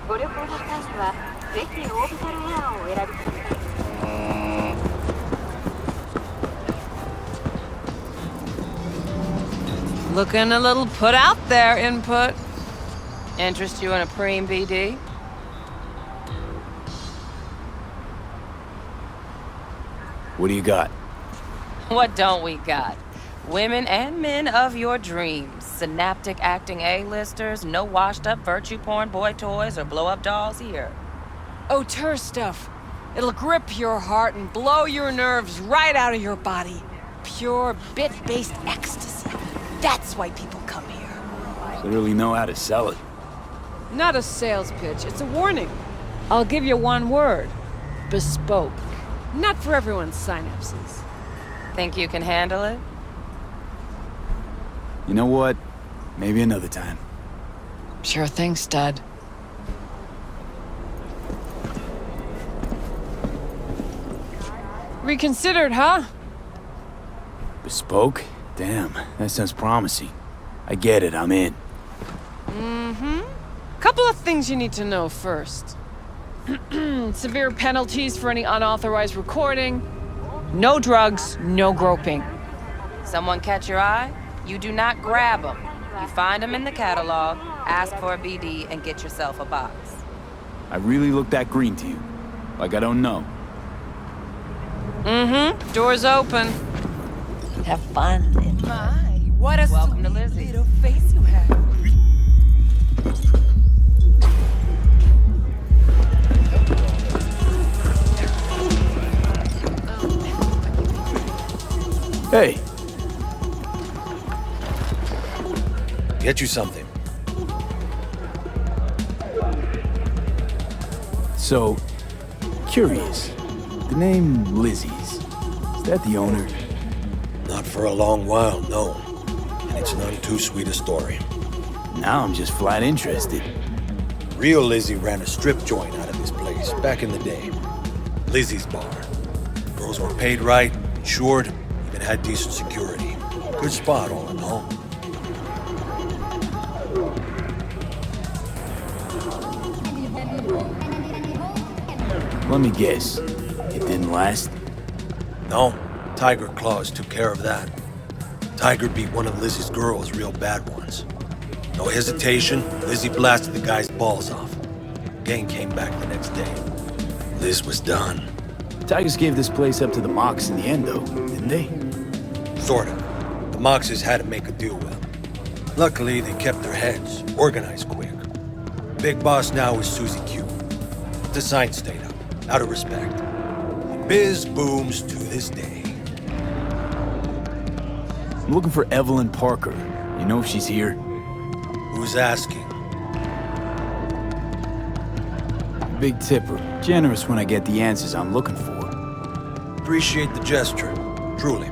ご旅行の際にはぜひオービタルエアーをお選びください。Looking a little put out there, input. Interest you in a preem BD? What do you got? What don't we got? Women and men of your dreams. Synaptic acting A-listers, no washed-up virtue porn boy toys or blow-up dolls here. Auteur stuff. It'll grip your heart and blow your nerves right out of your body. Pure bit-based ecstasy. That's why people come here. Clearly know how to sell it. Not a sales pitch, it's a warning. I'll give you one word. Bespoke. Not for everyone's synapses. Think you can handle it? You know what? Maybe another time. Sure thing, stud. Reconsidered, huh? Bespoke? Damn, that sounds promising. I get it, I'm in. Mm-hmm. Couple of things you need to know first. Severe penalties for any unauthorized recording. No drugs, no groping. Someone catch your eye? You do not grab them. You find them in the catalog, ask for a BD, and get yourself a box. I really look that green to you. Like I don't know. Mm-hmm. Door's open. Have fun. My, what a Welcome to sweet Lizzie. little face you have. Hey, Get you something. so, curious. The name Lizzie's. Is that the owner? Not for a long while, no. And it's none too sweet a story. Now I'm just flat interested. Real Lizzie ran a strip joint out of this place back in the day. Lizzie's Bar. Girls were paid right, insured, even had decent security. Good spot, all in all. Let me guess. It didn't last? No, Tiger Claws took care of that. Tiger beat one of Lizzie's girls real bad once. No hesitation, Lizzie blasted the guy's balls off. Gang came back the next day. Liz was done. Tigers gave this place up to the Mox in the end, though, didn't they? Sort of. The Moxes had to make a deal with them. Luckily, they kept their heads, organized quick. Big boss now is Susie Q. The sign stayed up, out of respect. Biz booms to this day. I'm looking for Evelyn Parker. You know if she's here? Who's asking? Big tipper. Generous when I get the answers I'm looking for. Appreciate the gesture, truly.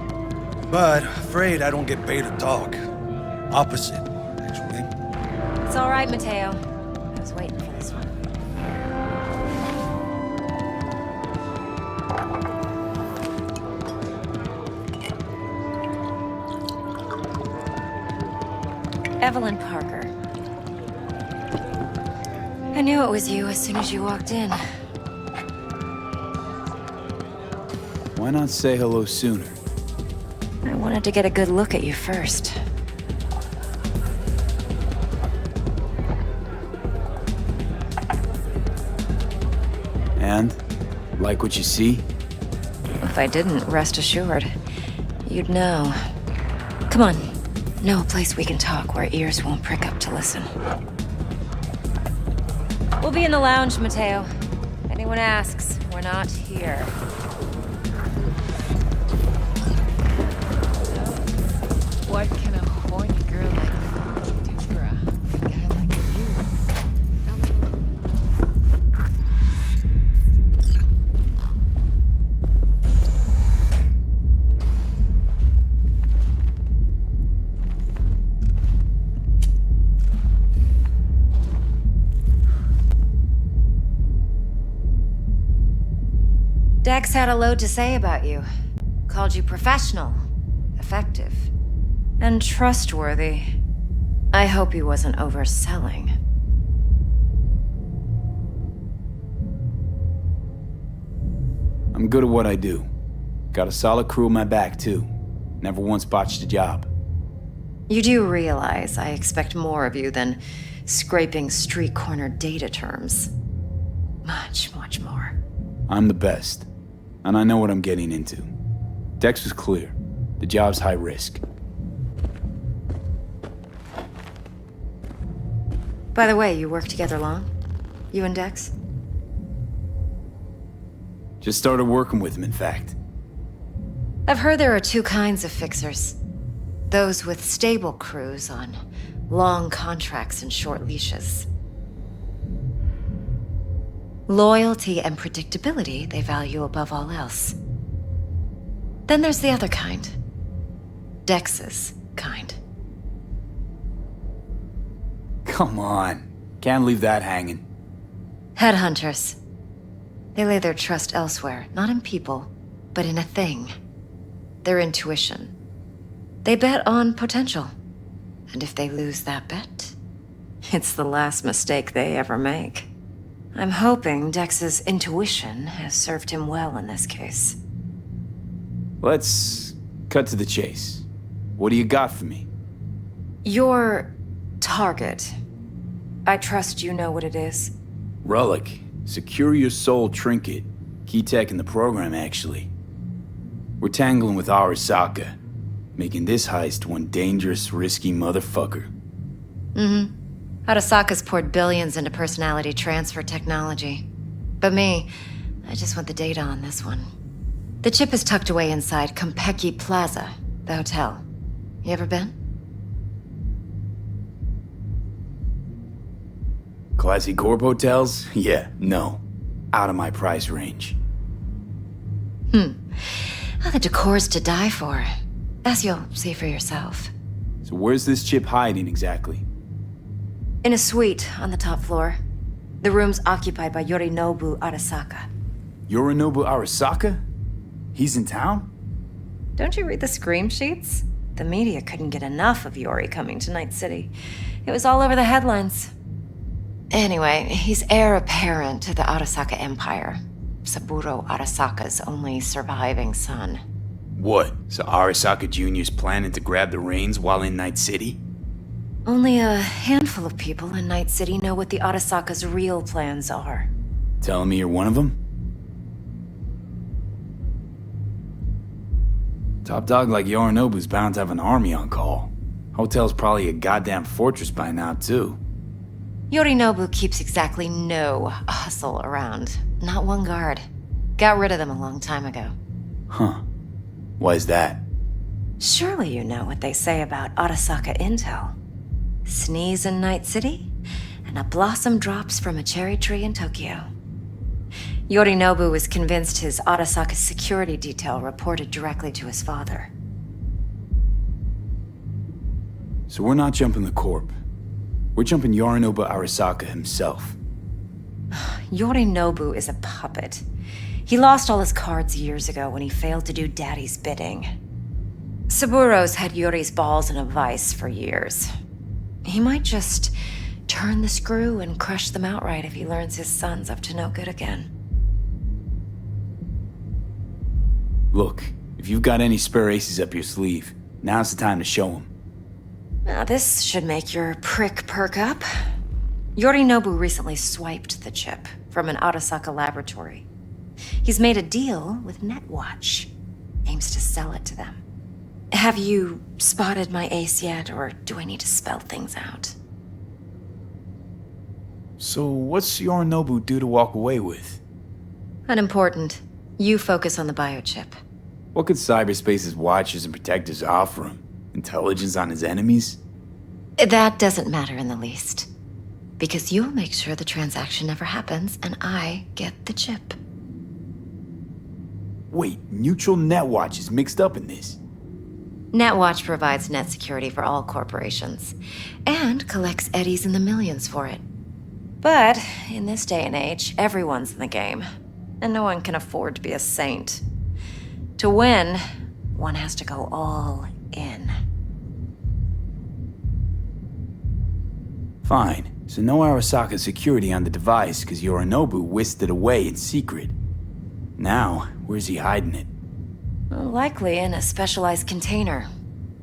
But afraid I don't get paid to talk. Opposite, actually. It's all right, Mateo. I was waiting for this one. Evelyn Parker. I knew it was you as soon as you walked in. Why not say hello sooner? I wanted to get a good look at you first. And? Like what you see? If I didn't, rest assured, you'd know. Come on. Know a place we can talk where ears won't prick up to listen. We'll be in the lounge, Mateo. If anyone asks, we're not here. What can a horny girl like me do for a guy like you? Dex had a load to say about you. Called you professional, effective, and trustworthy. I hope he wasn't overselling. I'm good at what I do. Got a solid crew on my back, too. Never once botched a job. You do realize I expect more of you than scraping street corner data terms. Much, much more. I'm the best, and I know what I'm getting into. Dex was clear. The job's high risk. By the way, you work together long? You and Dex? Just started working with him, in fact. I've heard there are two kinds of fixers. Those with stable crews on long contracts and short leashes. Loyalty and predictability they value above all else. Then there's the other kind. Dex's kind. Come on. Can't leave that hanging. Headhunters. They lay their trust elsewhere, not in people, but in a thing. Their intuition. They bet on potential. And if they lose that bet, it's the last mistake they ever make. I'm hoping Dex's intuition has served him well in this case. Let's cut to the chase. What do you got for me? Your target. I trust you know what it is. Relic. Secure your soul trinket. Key tech in the program, actually. We're tangling with Arasaka, making this heist one dangerous, risky motherfucker. Arasaka's poured billions into personality transfer technology. But me, I just want the data on this one. The chip is tucked away inside Konpeki Plaza, the hotel. You ever been? Classy corp hotels? Yeah, no. Out of my price range. Oh, the decor's to die for. As you'll see for yourself. So where's this chip hiding exactly? In a suite on the top floor. The room's occupied by Yorinobu Arasaka. Yorinobu Arasaka? He's in town? Don't you read the scream sheets? The media couldn't get enough of Yori coming to Night City. It was all over the headlines. Anyway, he's heir apparent to the Arasaka Empire. Saburo Arasaka's only surviving son. What? So Arasaka Jr.'s planning to grab the reins while in Night City? Only a handful of people in Night City know what the Arasaka's real plans are. Telling me you're one of them? Top dog like Yorinobu's bound to have an army on call. Hotel's probably a goddamn fortress by now, too. Yorinobu keeps exactly no hustle around. Not one guard. Got rid of them a long time ago. Huh. Why is that? Surely you know what they say about Arasaka intel. Sneeze in Night City, and a blossom drops from a cherry tree in Tokyo. Yorinobu was convinced his Arasaka security detail reported directly to his father. So we're not jumping the corp. We're jumping Yorinobu Arasaka himself. Yorinobu is a puppet. He lost all his cards years ago when he failed to do Daddy's bidding. Saburo's had Yori's balls in a vice for years. He might just turn the screw and crush them outright if he learns his son's up to no good again. Look, if you've got any spare aces up your sleeve, now's the time to show them. Now, this should make your prick perk up. Yorinobu recently swiped the chip from an Arasaka laboratory. He's made a deal with Netwatch. Aims to sell it to them. Have you spotted my ace yet, or do I need to spell things out? So what's Yorinobu due to walk away with? Unimportant. You focus on the biochip. What could cyberspace's watchers and protectors offer him? Intelligence on his enemies? That doesn't matter in the least. Because you'll make sure the transaction never happens, and I get the chip. Wait, neutral Netwatch is mixed up in this. Netwatch provides net security for all corporations, and collects eddies in the millions for it. But in this day and age, everyone's in the game, and no one can afford to be a saint. To win, one has to go all in. Fine. So no Arasaka security on the device because Yorinobu whisked it away in secret. Now, where's he hiding it? Likely in a specialized container.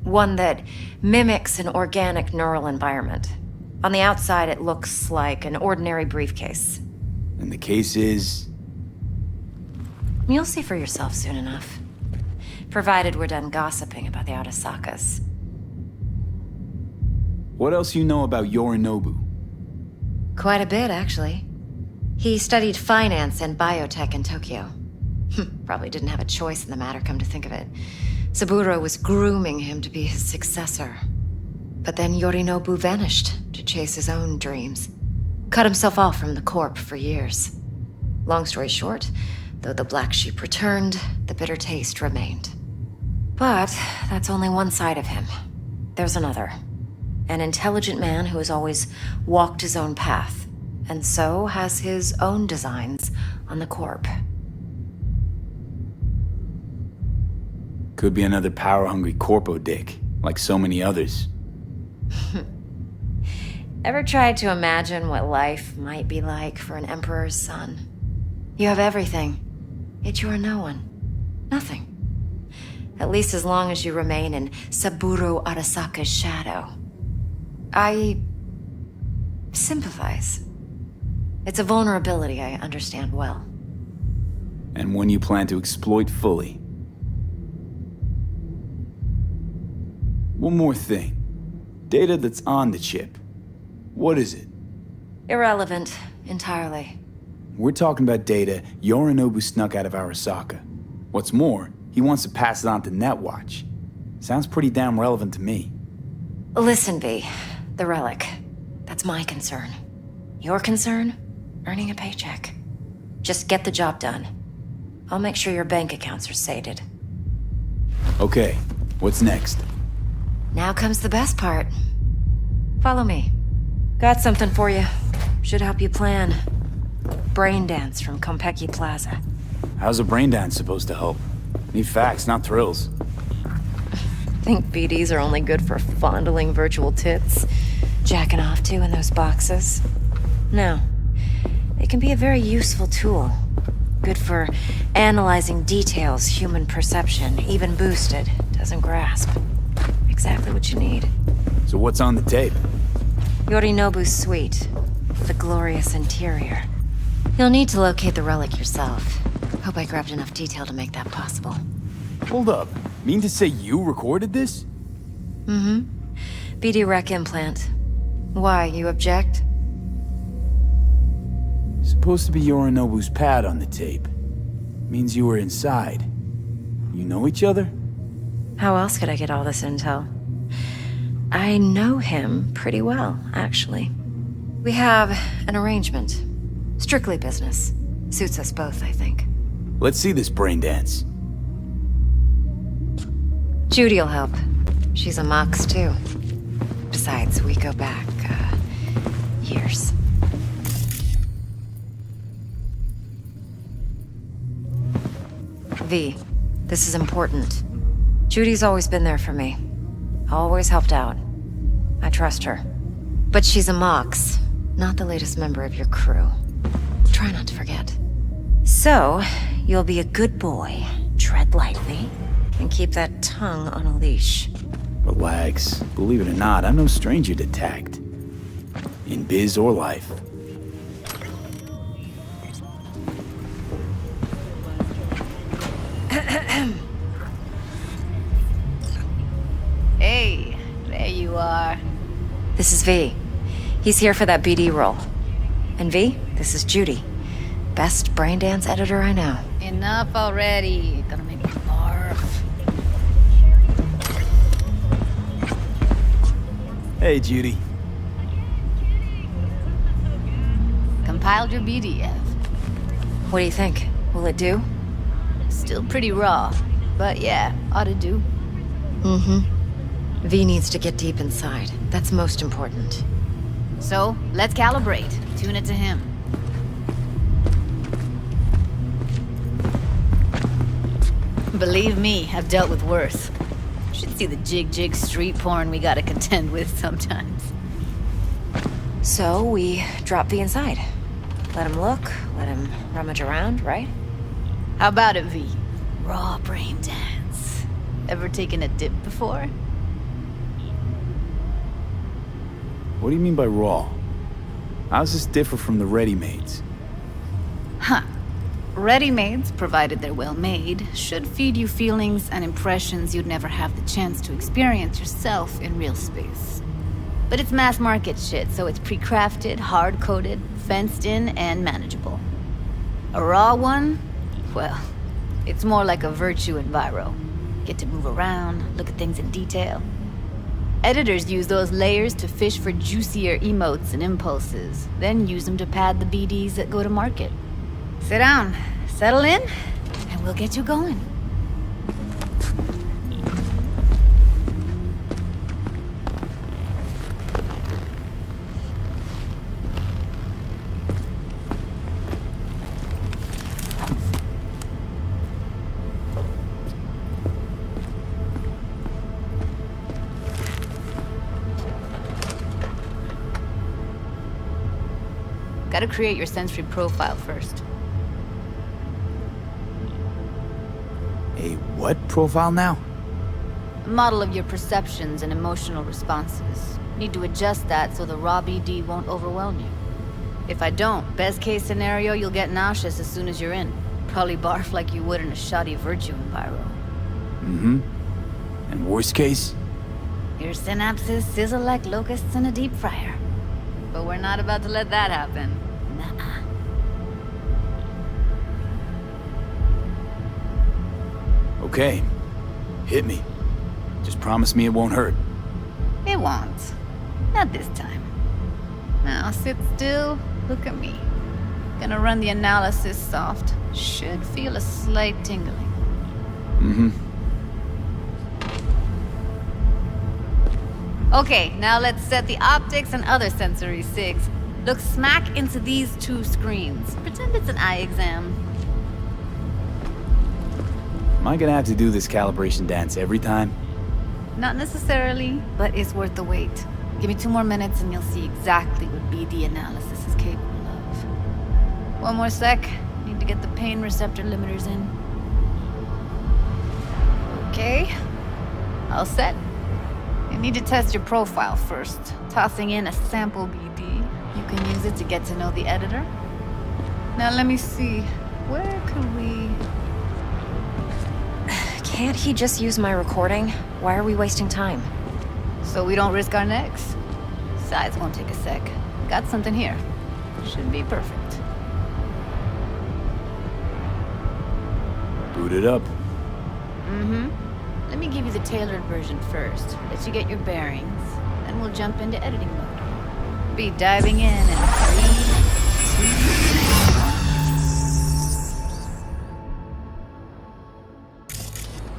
One that mimics an organic neural environment. On the outside, it looks like an ordinary briefcase. And the case is... You'll see for yourself soon enough. Provided we're done gossiping about the Arasakas. What else you know about Yorinobu? Quite a bit, actually. He studied finance and biotech in Tokyo. Probably didn't have a choice in the matter, come to think of it. Saburo was grooming him to be his successor. But then Yorinobu vanished to chase his own dreams. Cut himself off from the Corp for years. Long story short, though the black sheep returned, the bitter taste remained. But that's only one side of him. There's another. An intelligent man who has always walked his own path, and so has his own designs on the Corp. Could be another power-hungry corpo dick, like so many others. Ever tried to imagine what life might be like for an emperor's son? You have everything, yet you are no one. Nothing. At least as long as you remain in Saburo Arasaka's shadow. I sympathize. It's a vulnerability I understand well. And one you plan to exploit fully. One more thing. Data that's on the chip. What is it? Irrelevant, entirely. We're talking about data Yorinobu snuck out of Arasaka. What's more, he wants to pass it on to Netwatch. Sounds pretty damn relevant to me. Listen, V. The relic. That's my concern. Your concern? Earning a paycheck. Just get the job done. I'll make sure your bank accounts are sated. Okay, what's next? Now comes the best part. Follow me. Got something for you. Should help you plan. Brain dance from Konpeki Plaza. How's a brain dance supposed to help? Need facts, not thrills. Think BDs are only good for fondling virtual tits? Jacking off to in those boxes? No. They can be a very useful tool. Good for analyzing details human perception, even boosted, doesn't grasp. Exactly what you need. So what's on the tape? Yorinobu's suite. The glorious interior. You'll need to locate the relic yourself. Hope I grabbed enough detail to make that possible. Hold up. Mean to say you recorded this? Mm-hmm. BD rec implant. Why, you object? Supposed to be Yorinobu's pad on the tape. Means you were inside. You know each other? How else could I get all this intel? I know him pretty well, actually. We have an arrangement. Strictly business. Suits us both, I think. Let's see this brain dance. Judy'll help. She's a Mox, too. Besides, we go back, years. V, this is important. Judy's always been there for me. Always helped out. I trust her. But she's a Mox, not the latest member of your crew. Try not to forget. So, you'll be a good boy, tread lightly, and keep that tongue on a leash. Relax. Believe it or not, I'm no stranger to tact. In biz or life. Hey, there you are. This is V. He's here for that BD role. And V, this is Judy. Best brain dance editor I know. Enough already. Gonna make me barf. Hey, Judy. Compiled your BDF. What do you think? Will it do? Still pretty raw, but yeah, ought to do. Mm-hmm. V needs to get deep inside. That's most important. So, let's calibrate. Tune it to him. Believe me, I've dealt with worse. Should see the jig street porn we gotta contend with sometimes. So we drop V inside. Let him look, let him rummage around, right? How about it, V? Raw brain dance. Ever taken a dip before? What do you mean by raw? How's this differ from the ready-mades? Huh. Ready-mades, provided they're well made, should feed you feelings and impressions you'd never have the chance to experience yourself in real space. But it's mass market shit, so it's pre-crafted, hard-coded, fenced in, and manageable. A raw one? Well, it's more like a virtue enviro. Get to move around, look at things in detail. Editors use those layers to fish for juicier emotes and impulses, then use them to pad the BDs that go to market. Sit down, settle in, and we'll get you going. Gotta create your sensory profile first. A what profile now? A model of your perceptions and emotional responses. Need to adjust that so the raw BD won't overwhelm you. If I don't, best case scenario, you'll get nauseous as soon as you're in. Probably barf like you would in a shoddy virtue enviro. Mm-hmm. And worst case? Your synapses sizzle like locusts in a deep fryer. But we're not about to let that happen. Nuh-uh. Okay. Hit me. Just promise me it won't hurt. It won't. Not this time. Now sit still, look at me. Gonna run the analysis soft. Should feel a slight tingling. Mm-hmm. Okay, now let's set the optics and other sensory sigs. Look smack into these two screens. Pretend it's an eye exam. Am I gonna have to do this calibration dance every time? Not necessarily, but it's worth the wait. Give me 2 more minutes and you'll see exactly what BD analysis is capable of. 1 more sec. Need to get the pain receptor limiters in. Okay. All set. You need to test your profile first. Tossing in a sample BD. You can use it to get to know the editor. Now let me see. Where can we... Can't he just use my recording? Why are we wasting time? So we don't risk our necks. Size won't take a sec. Got something here. Should be perfect. Boot it up. Mm-hmm. Let me give you the tailored version first. Let you get your bearings. Then we'll jump into editing mode. Be diving in 3,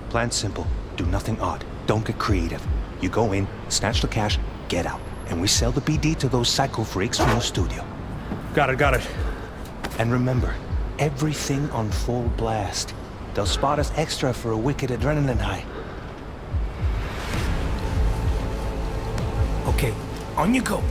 2... Plan simple. Do nothing odd. Don't get creative. You go in, snatch the cash, get out. And we sell the BD to those psycho freaks from the studio. Got it. And remember, everything on full blast. They'll spot us extra for a wicked adrenaline high. Okay, on you go.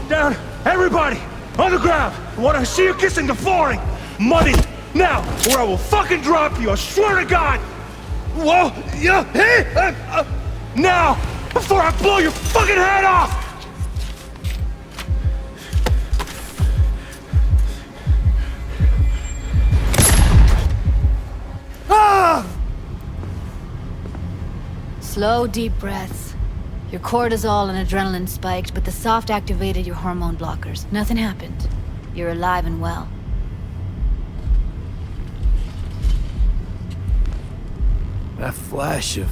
Down! Everybody! On the ground! I want to see you kissing the flooring! Money! Now! Or I will fucking drop you! I swear to God! Whoa! Yeah! Hey! Now! Before I blow your fucking head off! Ah! Slow, deep breaths. Your cortisol and adrenaline spiked, but the soft activated your hormone blockers. Nothing happened. You're alive and well. That flash of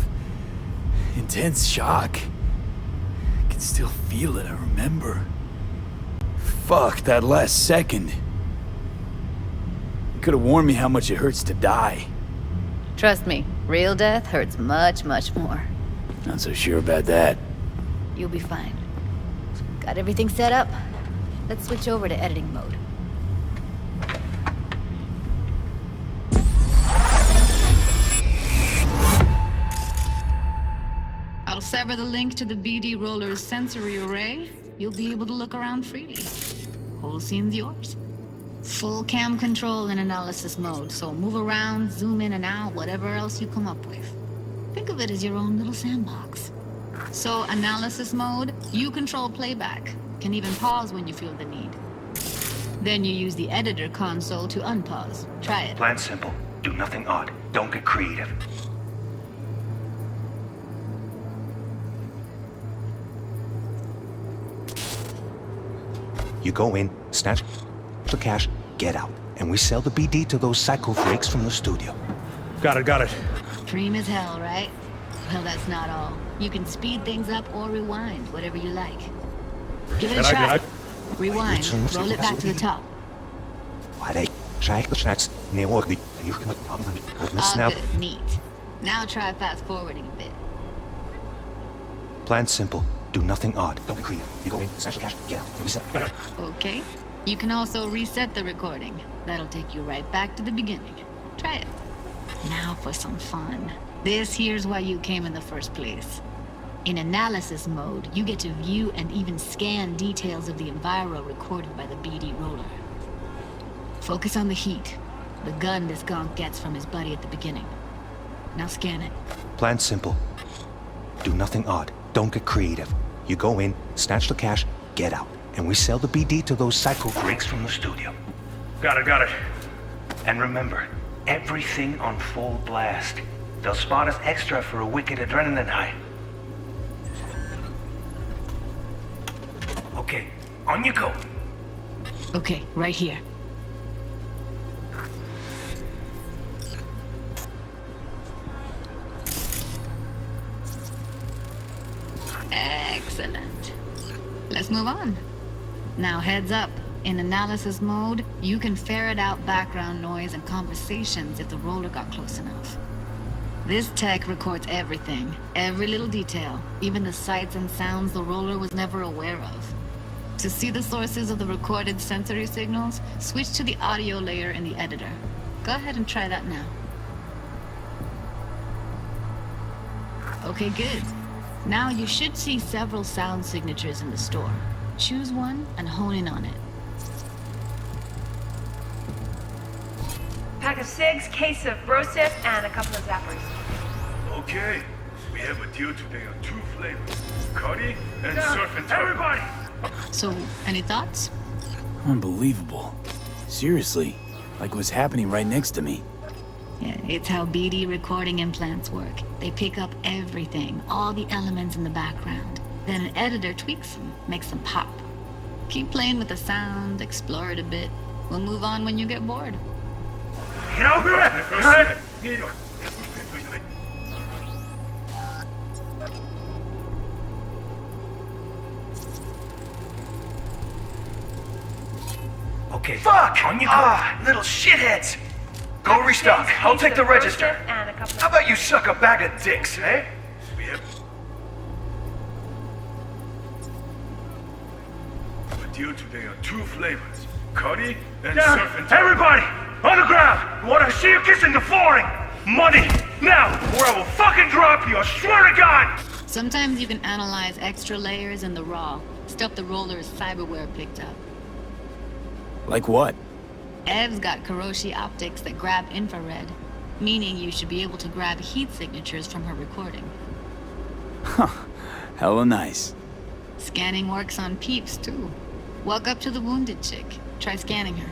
intense shock. I can still feel it, I remember. Fuck, that last second. You could have warned me how much it hurts to die. Trust me, real death hurts much, much more. Not so sure about that. You'll be fine. Got everything set up? Let's switch over to editing mode. I'll sever the link to the BD roller's sensory array, you'll be able to look around freely. Whole scene's yours. Full cam control in analysis mode, so move around, zoom in and out, whatever else you come up with. Think of it as your own little sandbox. So, analysis mode, you control playback. Can even pause when you feel the need. Then you use the editor console to unpause. Try it. Plan simple. Do nothing odd. Don't get creative. You go in, snatch the cash, get out. And we sell the BD to those psycho freaks from the studio. Got it. Dream as hell, right? Well, that's not all. You can speed things up or rewind, whatever you like. Give it a try. Rewind. Roll it back to the top. Ah, good. Neat. Now try fast forwarding a bit. Plan simple. Do nothing odd. Don't be creative. You go in, snatch the cash, get out. Reset. Okay. You can also reset the recording. That'll take you right back to the beginning. Try it. Now for some fun. This here's why you came in the first place. In analysis mode, you get to view and even scan details of the enviro recorded by the BD roller. Focus on the heat, the gun this gonk gets from his buddy at the beginning. Now scan it. Plan simple. Do nothing odd. Don't get creative. You go in, snatch the cash, get out. And we sell the BD to those psycho freaks from the studio. Got it. And remember, everything on full blast. They'll spot us extra for a wicked adrenaline high. Okay, on you go. Okay, right here. Excellent. Let's move on. Now heads up. In analysis mode, you can ferret out background noise and conversations if the roller got close enough. This tech records everything, every little detail, even the sights and sounds the roller was never aware of. To see the sources of the recorded sensory signals, switch to the audio layer in the editor. Go ahead and try that now. Okay, good. Now you should see several sound signatures in the store. Choose one and hone in on it. Pack of cigs, case of Brosif, and a couple of zappers. Okay, we have a deal today on 2 flavors, curry and surf and turf. Everybody! So, any thoughts? Unbelievable. Seriously, like it was happening right next to me. Yeah, it's how BD recording implants work. They pick up everything, all the elements in the background. Then an editor tweaks them, makes them pop. Keep playing with the sound, explore it a bit. We'll move on when you get bored. Okay. Fuck! On you go. Little shitheads! Go restock. I'll take the register. How about you suck a bag of dicks, eh? We have a deal today on 2 flavors, curry and surf and turf. Everybody! On the ground! I want to see you kissing the flooring! Money! Now! Or I will fucking drop you, I swear to God! Sometimes you can analyze extra layers in the raw, stuff the roller's cyberware picked up. Like what? Ev's got Kiroshi optics that grab infrared, meaning you should be able to grab heat signatures from her recording. Huh. Hella nice. Scanning works on peeps, too. Walk up to the wounded chick. Try scanning her.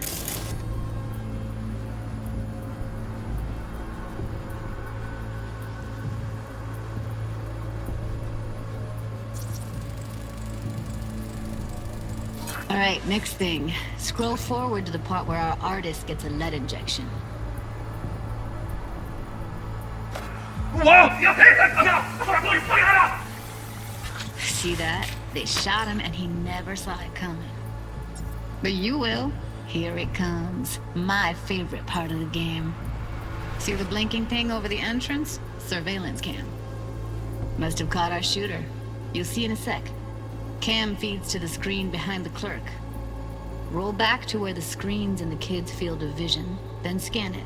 Alright, next thing. Scroll forward to the part where our artist gets a lead injection. Whoa! See that? They shot him and he never saw it coming. But you will. Here it comes. My favorite part of the game. See the blinking thing over the entrance? Surveillance cam. Must have caught our shooter. You'll see in a sec. Cam feeds to the screen behind the clerk. Roll back to where the screen's in the kid's field of vision, then scan it.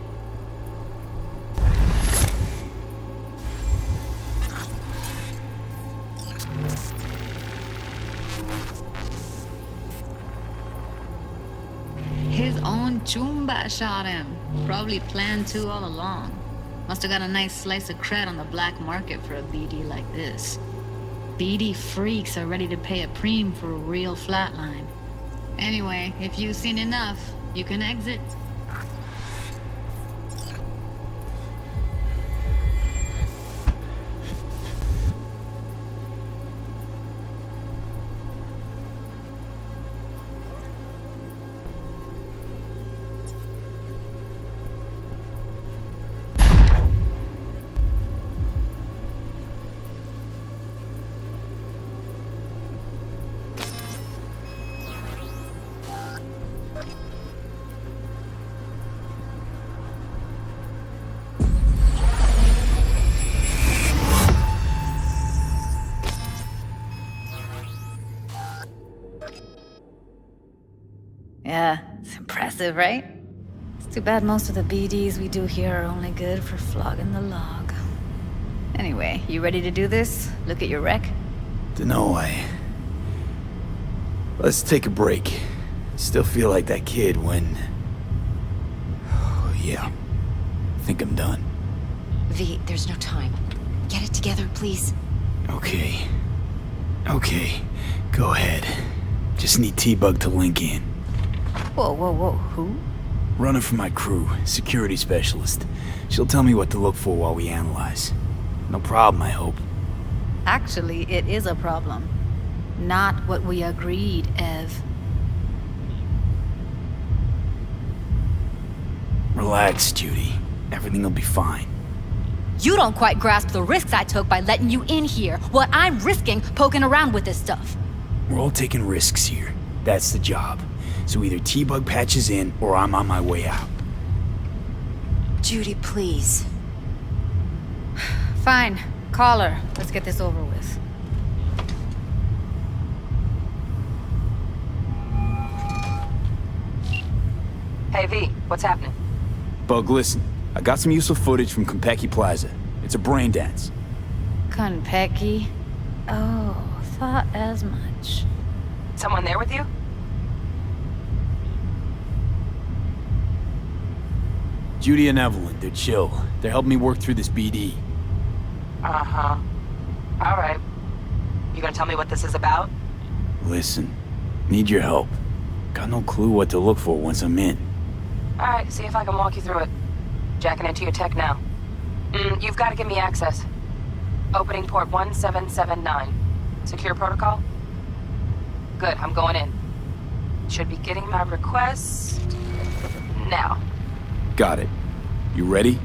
Chumba shot him. Probably planned to all along. Must have got a nice slice of cred on the black market for a BD like this. BD freaks are ready to pay a preem for a real flatline. Anyway, if you've seen enough, you can exit. Yeah, it's impressive, right? It's too bad most of the BDs we do here are only good for flogging the log. Anyway, you ready to do this? Look at your wreck? Dunno, Let's take a break. Still feel like that kid when... yeah. Think I'm done. V, there's no time. Get it together, please. Okay. Okay. Go ahead. Just need T-Bug to link in. Whoa, whoa, whoa, who? Runner for my crew, security specialist. She'll tell me what to look for while we analyze. No problem, I hope. Actually, it is a problem. Not what we agreed, Ev. Relax, Judy. Everything will be fine. You don't quite grasp the risks I took by letting you in here. What I'm risking poking around with this stuff. We're all taking risks here. That's the job. So either T-Bug patches in, or I'm on my way out. Judy, please. Fine. Call her. Let's get this over with. Hey, V, what's happening? Bug, listen. I got some useful footage from Konpeki Plaza. It's a brain dance. Konpeki? Oh, thought as much. Someone there with you? Judy and Evelyn, they're chill. They're helping me work through this BD. Uh-huh. All right. You gonna tell me what this is about? Listen, need your help. Got no clue what to look for once I'm in. All right, see if I can walk you through it. Jacking into your tech now. You've got to give me access. Opening port 1779. Secure protocol? Good, I'm going in. Should be getting my request... now. Got it. You ready?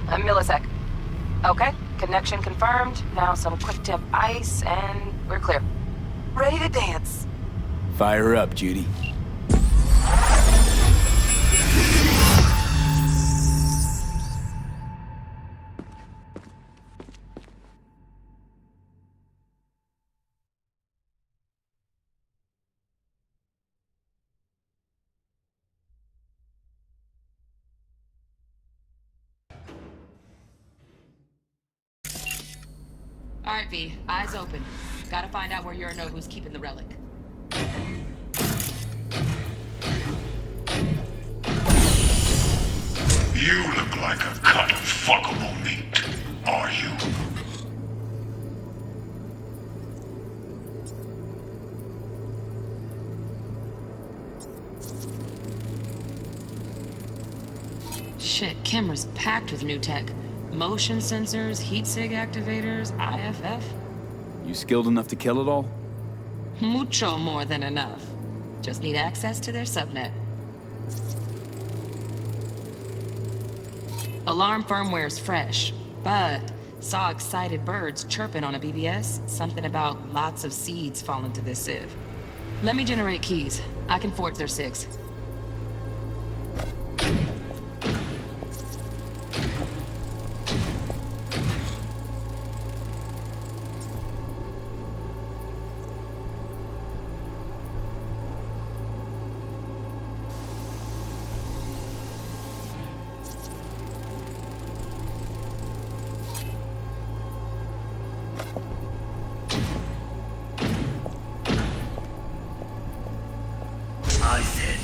A millisec. Okay, connection confirmed. Now some quick tip ice, and we're clear. Ready to dance. Fire her up, Judy. All right, V, eyes open. Gotta find out where Yorinobu's keeping the relic. You look like a cut of fuckable meat, are you? Shit, camera's packed with new tech. Motion sensors, heat sig activators, IFF. You skilled enough to kill it all? Mucho more than enough. Just need access to their subnet. Alarm firmware's fresh, but saw excited birds chirping on a BBS. Something about lots of seeds falling to this sieve. Let me generate keys. I can forge their SIGs. I said,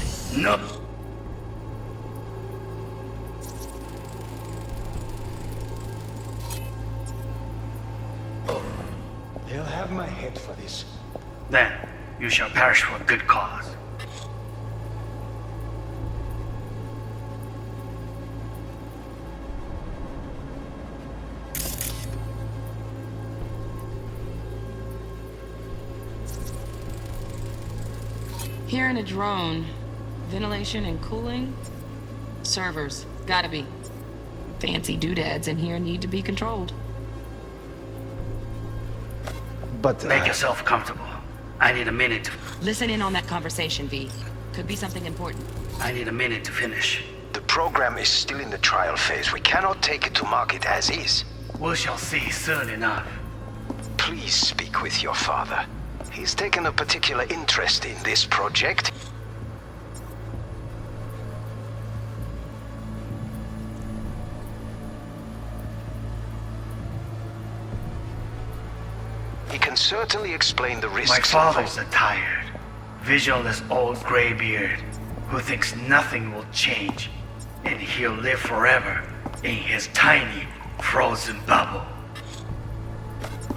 have my head for this. Then you shall perish for a good cause. Here in a drone, ventilation and cooling? Servers, gotta be. Fancy doodads in here need to be controlled. But Make yourself comfortable. I need a minute. Listen in on that conversation, V. Could be something important. I need a minute to finish. The program is still in the trial phase. We cannot take it to market as is. We shall see soon enough. Please speak with your father. He's taken a particular interest in this project. He can certainly explain the risks. My father's a tired, visionless old graybeard who thinks nothing will change, and he'll live forever in his tiny, frozen bubble.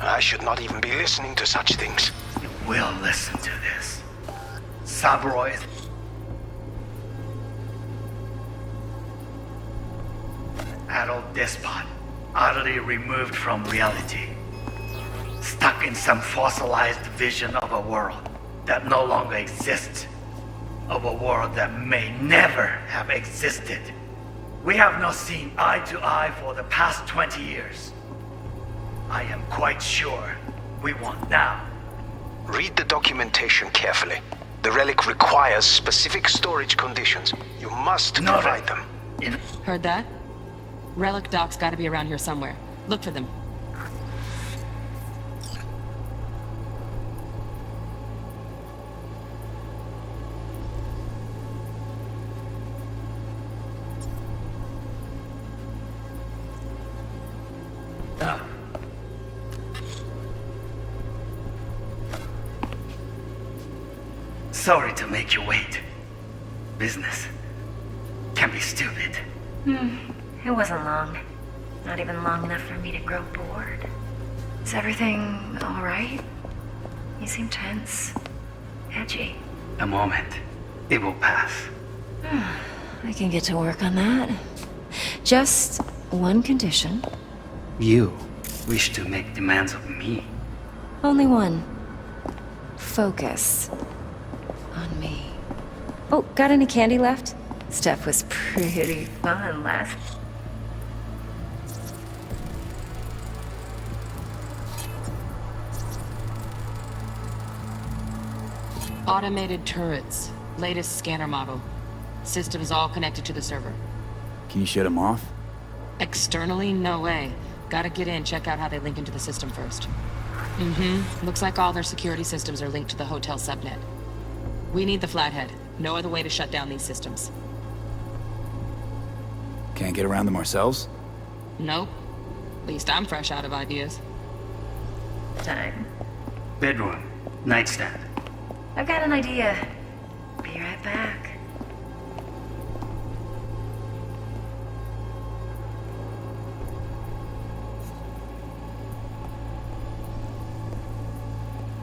I should not even be listening to such things. You will listen to this. Saburo is an adult despot, utterly removed from reality. Stuck in some fossilized vision of a world that no longer exists. Of a world that may never have existed. We have not seen eye to eye for the past 20 years. I am quite sure we won't now. Read the documentation carefully. The relic requires specific storage conditions. You must Noted. provide them. Heard that? Relic docs gotta be around here somewhere. Look for them. Sorry to make you wait. Business can be stupid. It wasn't long. Not even long enough for me to grow bored. Is everything all right? You seem tense. Edgy. A moment. It will pass. I can get to work on that. Just one condition. You wish to make demands of me. Only one. Focus. On me. Oh, got any candy left? Stuff was pretty fun last. Automated turrets. Latest scanner model. Systems all connected to the server. Can you shut him off? Externally, no way. Gotta get in, check out how they link into the system first. Looks like all their security systems are linked to the hotel subnet. We need the flathead. No other way to shut down these systems. Can't get around them ourselves? Nope. At least I'm fresh out of ideas. Time. Bedroom. Nightstand. I've got an idea. Be right back.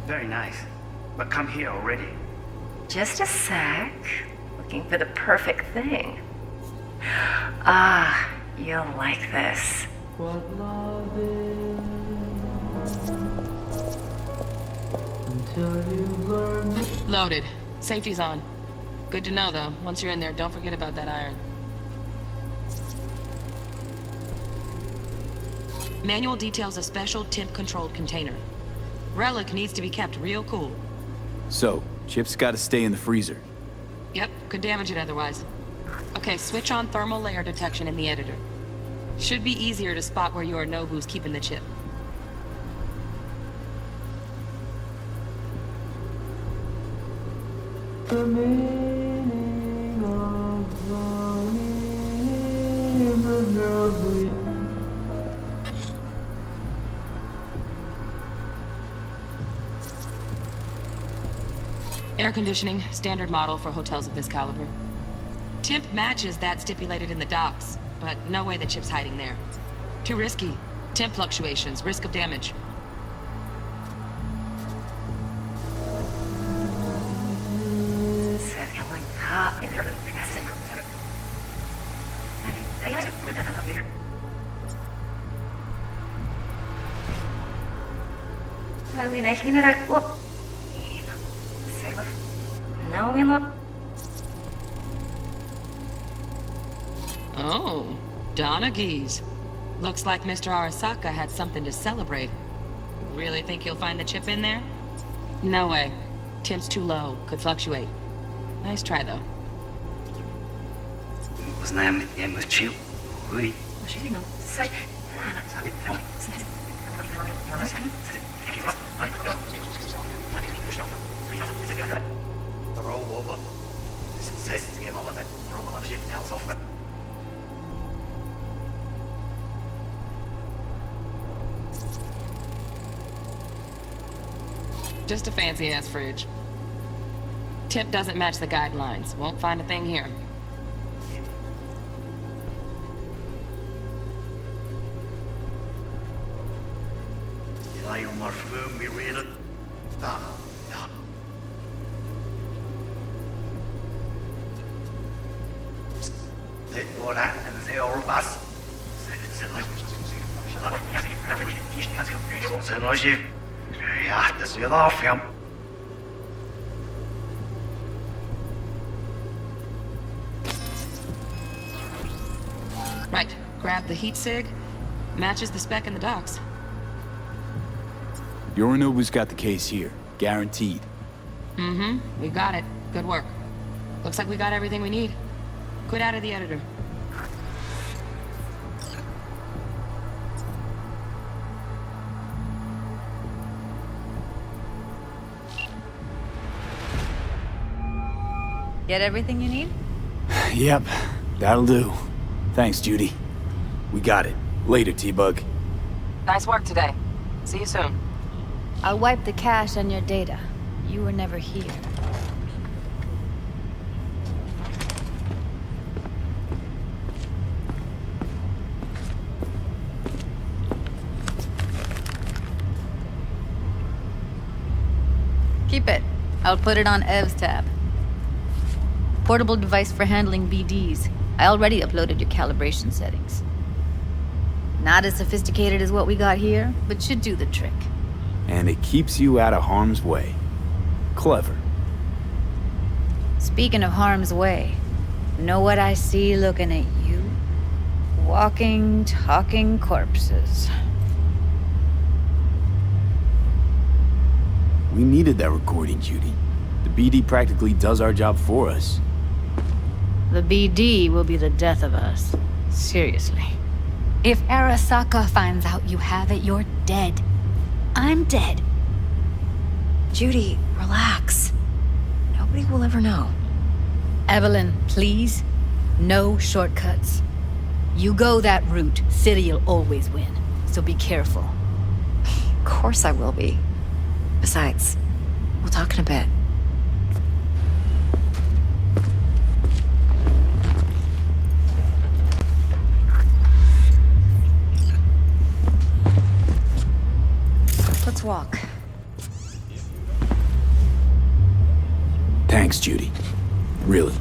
Very nice. But come here already. Just a sec. Looking for the perfect thing. Ah, you'll like this. Loaded. Safety's on. Good to know, though. Once you're in there, don't forget about that iron. Manual details a special temp-controlled container. Relic needs to be kept real cool. So, Chip's gotta stay in the freezer. Yep, could damage it otherwise. Okay, switch on thermal layer detection in the editor. Should be easier to spot where Yorinobu's keeping the chip. Air conditioning, standard model for hotels of this caliber. Temp matches that stipulated in the docs, but no way the chip's hiding there. Too risky. Temp fluctuations, risk of damage. Oh, Donaghy's. Looks like Mr. Arasaka had something to celebrate. Really think you'll find the chip in there? No way. Temp's too low. Could fluctuate. Nice try, though. Just a fancy-ass fridge. Tip doesn't match the guidelines. Won't find a thing here. Right. Grab the heat sig. Matches the spec in the docks. Yorinobu's got the case here. Guaranteed. Mm-hmm. We got it. Good work. Looks like we got everything we need. Quit out of the editor. Get everything you need? Yep, that'll do. Thanks, Judy. We got it. Later, T-Bug. Nice work today. See you soon. I'll wipe the cache on your data. You were never here. Keep it. I'll put it on Ev's tab. Portable device for handling BDs. I already uploaded your calibration settings. Not as sophisticated as what we got here, but should do the trick. And it keeps you out of harm's way. Clever. Speaking of harm's way, know what I see looking at you? Walking, talking corpses. We needed that recording, Judy. The BD practically does our job for us. The BD will be the death of us. Seriously. If Arasaka finds out you have it, you're dead. I'm dead. Judy, relax. Nobody will ever know. Evelyn, please. No shortcuts. You go that route, City'll always win. So be careful. Of course I will be. Besides, we'll talk in a bit. Let's walk. Thanks, Judy. Really.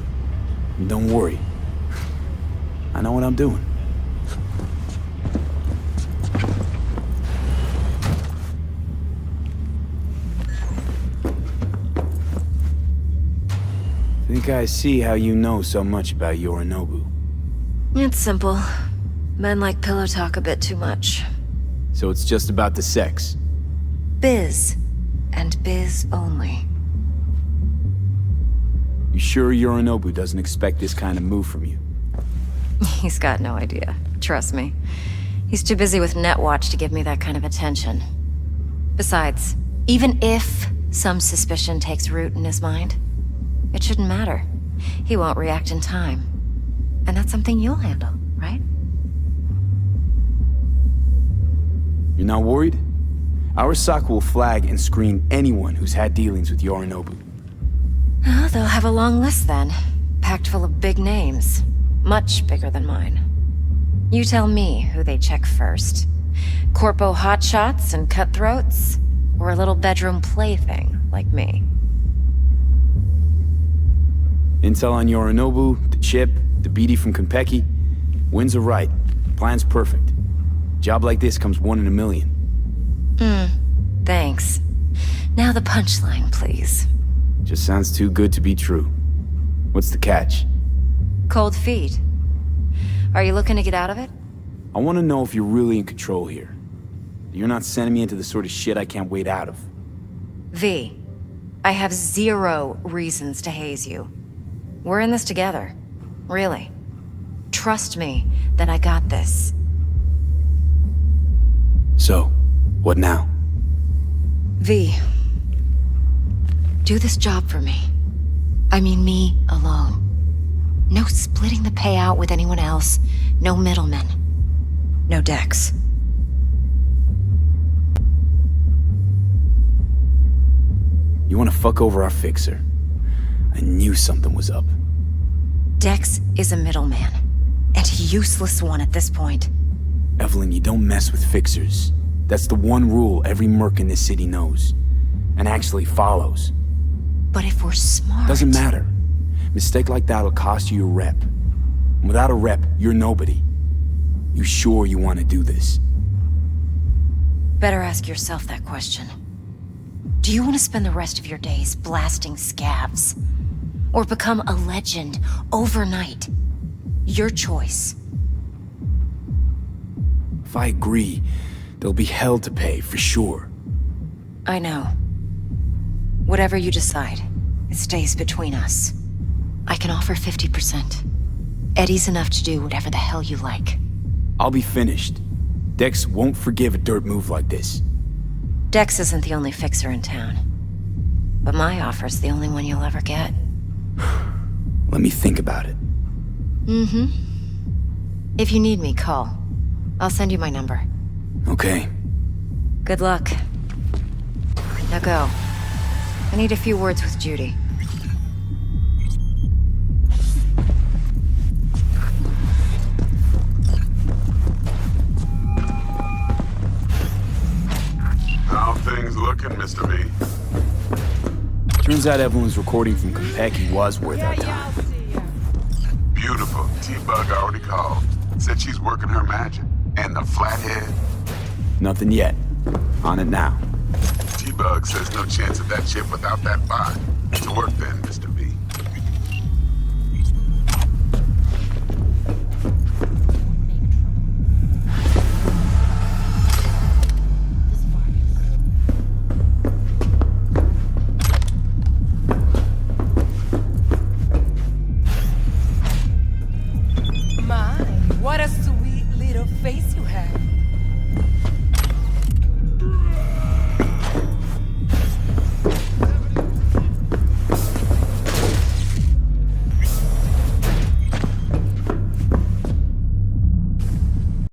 Don't worry. I know what I'm doing. Think I see how you know so much about Yorinobu. It's simple. Men like pillow talk a bit too much. So it's just about the sex. Biz. And biz only. You sure Yorinobu doesn't expect this kind of move from you? He's got no idea. Trust me. He's too busy with Netwatch to give me that kind of attention. Besides, even if some suspicion takes root in his mind, it shouldn't matter. He won't react in time. And that's something you'll handle, right? You're not worried? Arasaka will flag and screen anyone who's had dealings with Yorinobu. Oh, they'll have a long list then. Packed full of big names. Much bigger than mine. You tell me who they check first. Corpo hotshots and cutthroats? Or a little bedroom plaything like me? Intel on Yorinobu, the chip, the BD from Konpeki. Winds are right. Plan's perfect. Job like this comes 1 in a million. Thanks. Now the punchline, please. Just sounds too good to be true. What's the catch? Cold feet. Are you looking to get out of it? I want to know if you're really in control here. You're not sending me into the sort of shit I can't wait out of. V, I have 0 reasons to haze you. We're in this together. Really. Trust me that I got this. So, what now? V, do this job for me. I mean me alone. No splitting the payout with anyone else. No middlemen. No Dex. You want to fuck over our fixer? I knew something was up. Dex is a middleman. And a useless one at this point. Evelyn, you don't mess with fixers. That's the one rule every merc in this city knows. And actually follows. But if we're smart... Doesn't matter. Mistake like that'll cost you your rep. And without a rep, you're nobody. You sure you want to do this? Better ask yourself that question. Do you want to spend the rest of your days blasting scabs? Or become a legend overnight? Your choice. If I agree, there'll be hell to pay, for sure. I know. Whatever you decide, it stays between us. I can offer 50%. Eddie's enough to do whatever the hell you like. I'll be finished. Dex won't forgive a dirt move like this. Dex isn't the only fixer in town. But my offer's the only one you'll ever get. Let me think about it. Mm-hmm. If you need me, call. I'll send you my number. Okay. Good luck. Now go. I need a few words with Judy. How things looking, Mr. V? Turns out Evelyn's recording from Konpeki was worth our time. Beautiful. T-Bug already called. Said she's working her magic. And the flathead? Nothing yet. On it now. T-Bug says no chance of that chip without that bot. To work then, Mr. V.